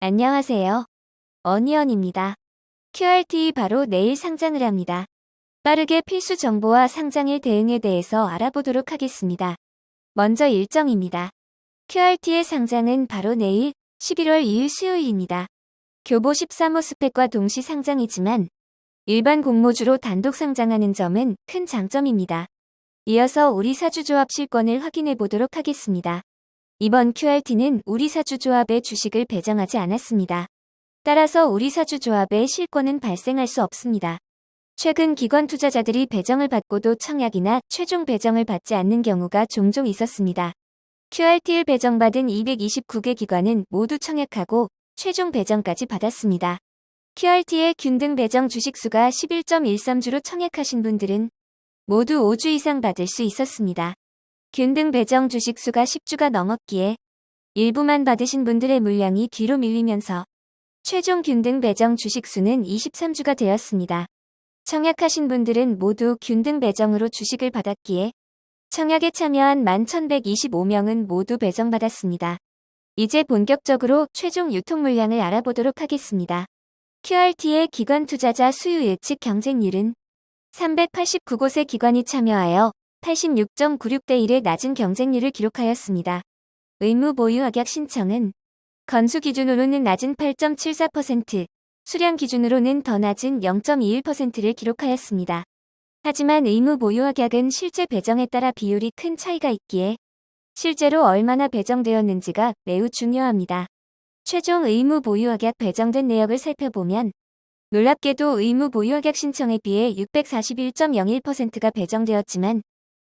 안녕하세요. 어니언입니다. QRT 바로 내일 상장을 합니다. 빠르게 필수 정보와 상장일 대응에 대해서 알아보도록 하겠습니다. 먼저 일정입니다. QRT의 상장은 바로 내일 11월 2일 수요일입니다. 교보 13호 스펙과 동시 상장이지만 일반 공모주로 단독 상장하는 점은 큰 장점입니다. 이어서 우리사주조합 실권을 확인해 보도록 하겠습니다. 이번 QRT는 우리사주조합의 주식을 배정하지 않았습니다. 따라서 우리사주조합의 실권은 발생할 수 없습니다. 최근 기관 투자자들이 배정을 받고도 청약이나 최종 배정을 받지 않는 경우가 종종 있었습니다. QRT를 배정받은 229개 기관은 모두 청약하고 최종 배정까지 받았습니다. QRT의 균등 배정 주식수가 11.13주로 청약하신 분들은 모두 5주 이상 받을 수 있었습니다. 균등 배정 주식수가 10주가 넘었기에 일부만 받으신 분들의 물량이 뒤로 밀리면서 최종 균등 배정 주식수는 23주가 되었습니다. 청약하신 분들은 모두 균등 배정으로 주식을 받았기에 청약에 참여한 11,125명은 모두 배정받았습니다. 이제 본격적으로 최종 유통 물량을 알아보도록 하겠습니다. QRT의 기관 투자자 수요 예측 경쟁률은 389곳의 기관이 참여하여 86.96대 1의 낮은 경쟁률을 기록하였습니다. 의무 보유 확약 신청은 건수 기준으로는 낮은 8.74%, 수량 기준으로는 더 낮은 0.21%를 기록하였습니다. 하지만 의무 보유 확약은 실제 배정에 따라 비율이 큰 차이가 있기에 실제로 얼마나 배정되었는지가 매우 중요합니다. 최종 의무 보유 확약 배정된 내역을 살펴보면 놀랍게도 의무 보유 확약 신청에 비해 641.01%가 배정되었지만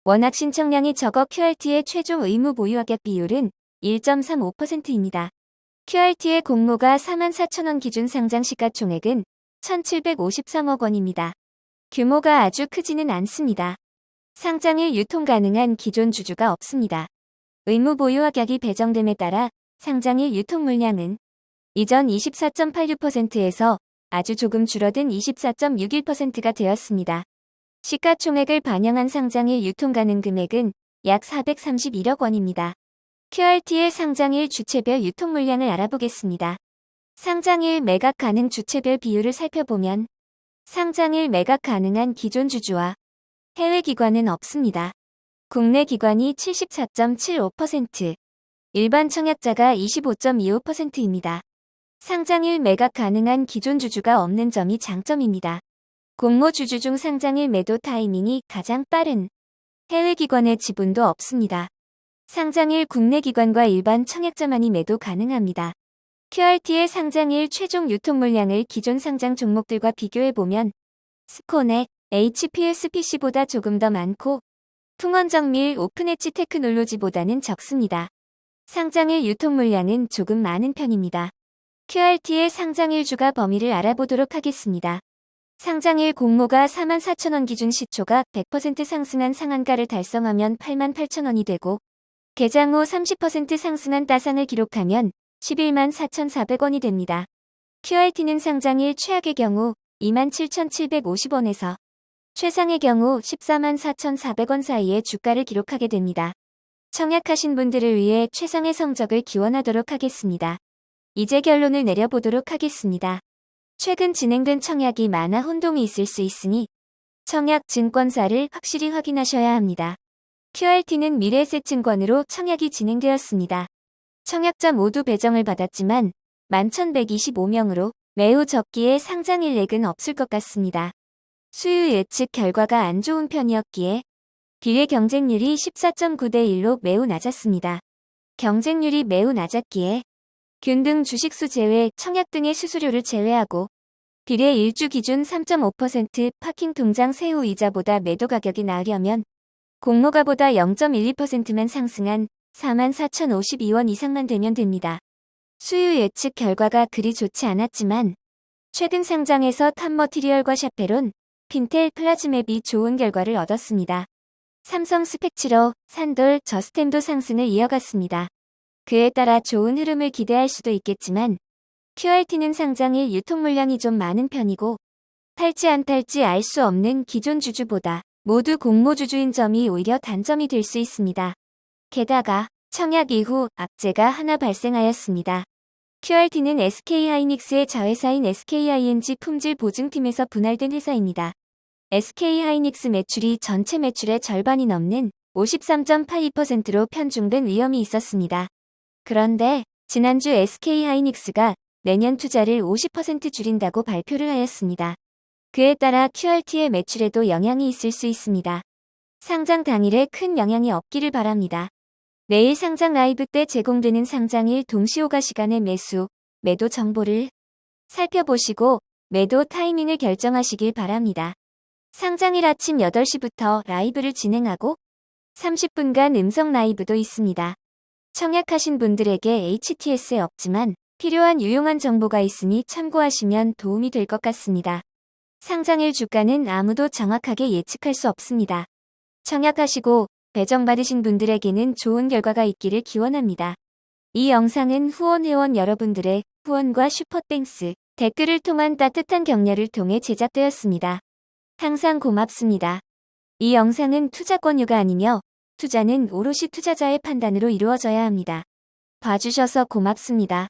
워낙 신청량이 적어 QRT의 최종 의무 보유 확약 비율은 1.35%입니다. QRT의 공모가 44,000원 기준 상장 시가총액은 1,753억 원입니다. 규모가 아주 크지는 않습니다. 상장일 유통 가능한 기존 주주가 없습니다. 의무 보유 확약이 배정됨에 따라 상장일 유통 물량은 이전 24.86%에서 아주 조금 줄어든 24.61%가 되었습니다. 시가총액을 반영한 상장일 유통 가능 금액은 약 431억 원입니다. QRT의 상장일 주체별 유통 물량을 알아보겠습니다. 상장일 매각 가능 주체별 비율을 살펴보면 상장일 매각 가능한 기존 주주와 해외 기관은 없습니다. 국내 기관이 74.75%, 일반 청약자가 25.25%입니다. 상장일 매각 가능한 기존 주주가 없는 점이 장점입니다. 공모 주주 중 상장일 매도 타이밍이 가장 빠른 해외 기관의 지분도 없습니다. 상장일 국내 기관과 일반 청약자만이 매도 가능합니다. QRT의 상장일 최종 유통 물량을 기존 상장 종목들과 비교해보면 스코넥, HPSPC보다 조금 더 많고 풍원정밀 오픈엣지 테크놀로지보다는 적습니다. 상장일 유통 물량은 조금 많은 편입니다. QRT의 상장일 주가 범위를 알아보도록 하겠습니다. 상장일 공모가 44,000원 기준 시초가 100% 상승한 상한가를 달성하면 88,000원이 되고 개장 후 30% 상승한 따상을 기록하면 114,400원이 됩니다. QRT는 상장일 최악의 경우 27,750원에서 최상의 경우 144,400원 사이의 주가를 기록하게 됩니다. 청약하신 분들을 위해 최상의 성적을 기원하도록 하겠습니다. 이제 결론을 내려보도록 하겠습니다. 최근 진행된 청약이 많아 혼동이 있을 수 있으니 청약 증권사를 확실히 확인하셔야 합니다. QRT는 미래에셋증권으로 청약이 진행되었습니다. 청약자 모두 배정을 받았지만 11,125명으로 매우 적기에 상장일 렉은 없을 것 같습니다. 수요 예측 결과가 안 좋은 편이었기에 비례 경쟁률이 14.9대 1로 매우 낮았습니다. 경쟁률이 매우 낮았기에 균등 주식수 제외 청약 등의 수수료를 제외하고 비례 1주 기준 3.5% 파킹 통장 세후 이자보다 매도 가격이 나으려면 공모가보다 0.12%만 상승한 44,052원 이상만 되면 됩니다. 수요 예측 결과가 그리 좋지 않았지만 최근 상장에서 탑머티리얼과 샤페론, 핀텔 플라즈맵이 좋은 결과를 얻었습니다. 삼성 스펙치러, 산돌, 저스템도 상승을 이어갔습니다. 그에 따라 좋은 흐름을 기대할 수도 있겠지만 QRT는 상장일 유통 물량이 좀 많은 편이고 팔지 안 팔지 알 수 없는 기존 주주보다 모두 공모 주주인 점이 오히려 단점이 될 수 있습니다. 게다가 청약 이후 악재가 하나 발생하였습니다. QRT는 SK하이닉스의 자회사인 SKING 품질 보증팀에서 분할된 회사입니다. SK하이닉스 매출이 전체 매출의 절반이 넘는 53.82%로 편중된 위험이 있었습니다. 그런데 지난주 SK하이닉스가 내년 투자를 50% 줄인다고 발표를 하였습니다. 그에 따라 QRT의 매출에도 영향이 있을 수 있습니다. 상장 당일에 큰 영향이 없기를 바랍니다. 내일 상장 라이브 때 제공되는 상장일 동시호가 시간의 매도 정보를 살펴보시고 매도 타이밍을 결정하시길 바랍니다. 상장일 아침 8시부터 라이브를 진행하고 30분간 음성 라이브도 있습니다. 청약하신 분들에게 HTS에 없지만 필요한 유용한 정보가 있으니 참고하시면 도움이 될 것 같습니다. 상장일 주가는 아무도 정확하게 예측할 수 없습니다. 청약하시고 배정받으신 분들에게는 좋은 결과가 있기를 기원합니다. 이 영상은 후원회원 여러분들의 후원과 슈퍼땡스, 댓글을 통한 따뜻한 격려를 통해 제작되었습니다. 항상 고맙습니다. 이 영상은 투자 권유가 아니며 투자는 오롯이 투자자의 판단으로 이루어져야 합니다. 봐주셔서 고맙습니다.